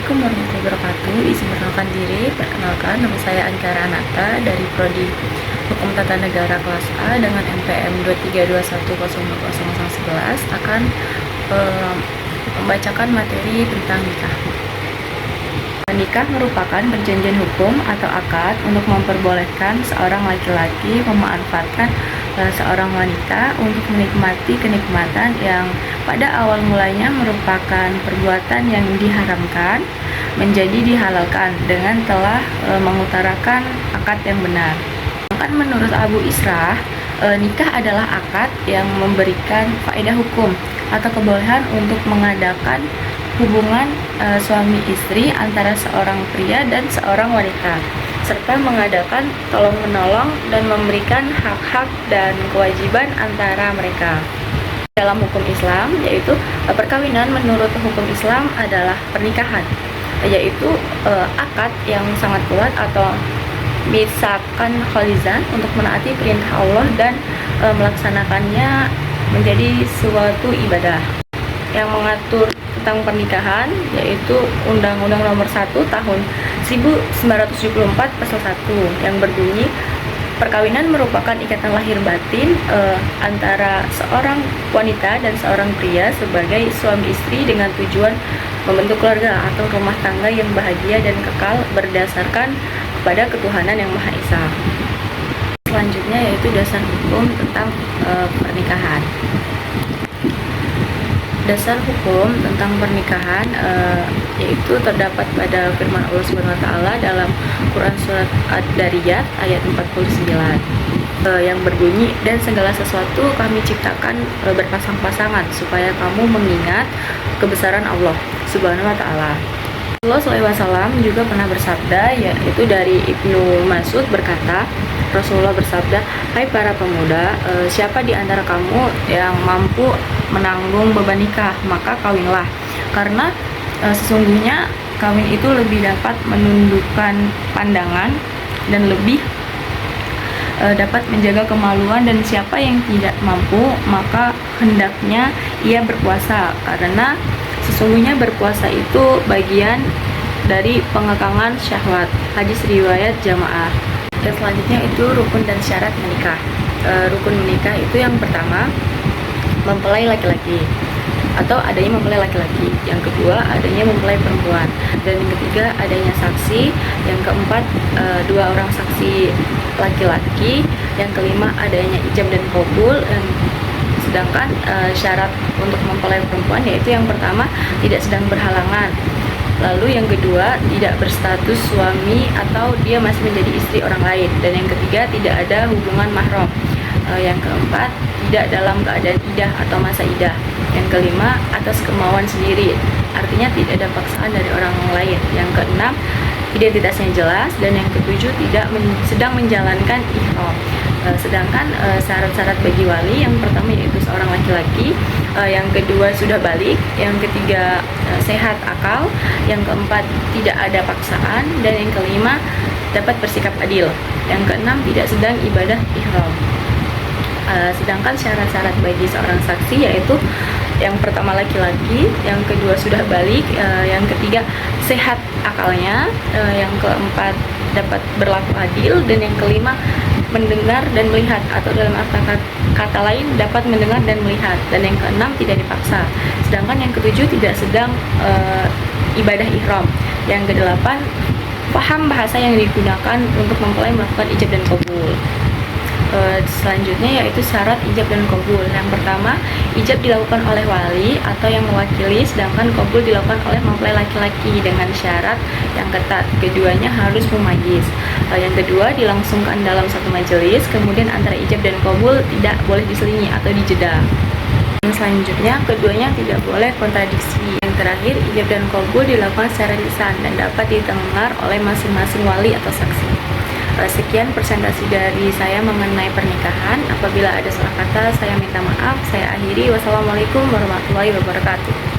Assalamualaikum warahmatullahi wabarakatuh. Izin perkenalkan diri, perkenalkan nama saya Ankara Anata dari Prodi Hukum Tata Negara kelas A dengan NPM 23210011 akan membacakan materi tentang nikah. Nikah merupakan perjanjian hukum atau akad untuk memperbolehkan seorang laki-laki memanfaatkan seorang wanita untuk menikmati kenikmatan yang pada awal mulanya merupakan perbuatan yang diharamkan menjadi dihalalkan dengan telah mengutarakan akad yang benar. Bahkan menurut Abu Israh, nikah adalah akad yang memberikan faedah hukum atau kebolehan untuk mengadakan hubungan suami istri antara seorang pria dan seorang wanita, serta mengadakan tolong-menolong dan memberikan hak-hak dan kewajiban antara mereka. Dalam hukum Islam, yaitu perkawinan menurut hukum Islam adalah pernikahan, yaitu akad yang sangat kuat atau misalkan khalizan untuk menaati perintah Allah dan melaksanakannya menjadi suatu ibadah. Yang mengatur tentang pernikahan yaitu Undang-Undang Nomor 1 Tahun 1974 Pasal 1 yang berbunyi perkawinan merupakan ikatan lahir batin antara seorang wanita dan seorang pria sebagai suami istri dengan tujuan membentuk keluarga atau rumah tangga yang bahagia dan kekal berdasarkan kepada ketuhanan yang Maha Esa. Selanjutnya yaitu dasar hukum tentang pernikahan. Dasar hukum tentang pernikahan yaitu terdapat pada firman Allah Subhanahu wa taala dalam Quran surat Ad-Dariyat ayat 49 yang berbunyi, dan segala sesuatu kami ciptakan berpasang-pasangan supaya kamu mengingat kebesaran Allah Subhanahu wa taala. Allah SAW juga pernah bersabda, yaitu dari Ibnu Mas'ud berkata, Rasulullah bersabda, "Hai para pemuda, siapa di antara kamu yang mampu menanggung beban nikah, maka kawinlah. Karena sesungguhnya kawin itu lebih dapat menundukkan pandangan dan lebih dapat menjaga kemaluan, dan siapa yang tidak mampu, maka hendaknya ia berpuasa, karena sesungguhnya berpuasa itu bagian dari pengekangan syahwat." Hadis riwayat jamaah. Dan selanjutnya itu rukun dan syarat menikah. Rukun menikah itu yang pertama mempelai laki-laki atau adanya mempelai laki-laki. Yang kedua adanya mempelai perempuan. Dan yang ketiga adanya saksi. Yang keempat dua orang saksi laki-laki. Yang kelima adanya ijab dan qabul. Sedangkan syarat untuk mempelai perempuan yaitu yang pertama tidak sedang berhalangan, lalu yang kedua tidak berstatus suami atau dia masih menjadi istri orang lain, dan yang ketiga tidak ada hubungan mahram, yang keempat tidak dalam keadaan idah atau masa idah, yang kelima atas kemauan sendiri, artinya tidak ada paksaan dari orang lain, yang keenam identitasnya jelas, dan yang ketujuh tidak sedang menjalankan ihram. Sedangkan syarat-syarat bagi wali yang pertama yaitu seorang laki-laki, yang kedua sudah balik, yang ketiga sehat akal, yang keempat tidak ada paksaan, dan yang kelima dapat bersikap adil, yang keenam tidak sedang ibadah ihram. Sedangkan syarat-syarat bagi seorang saksi yaitu yang pertama laki-laki, yang kedua sudah balik, yang ketiga sehat akalnya, yang keempat dapat berlaku adil, dan yang kelima mendengar dan melihat, atau dalam kata lain dapat mendengar dan melihat, dan yang keenam tidak dipaksa. Sedangkan yang ketujuh tidak sedang ibadah ihram. Yang kedelapan paham bahasa yang digunakan untuk mempelai melakukan ijab dan qabul. Selanjutnya yaitu syarat ijab dan qabul. Yang pertama, ijab dilakukan oleh wali atau yang mewakili, sedangkan qabul dilakukan oleh mempelai laki-laki dengan syarat yang ketat. Keduanya harus mumayyiz. Yang kedua, dilangsungkan dalam satu majelis, kemudian antara ijab dan qabul tidak boleh diselingi atau dijeda. Dan selanjutnya, keduanya tidak boleh kontradiksi. Yang terakhir, ijab dan qabul dilakukan secara lisan dan dapat didengar oleh masing-masing wali atau saksi. Sekian presentasi dari saya mengenai pernikahan. Apabila ada salah kata, saya minta maaf. Saya akhiri. Wassalamualaikum warahmatullahi wabarakatuh.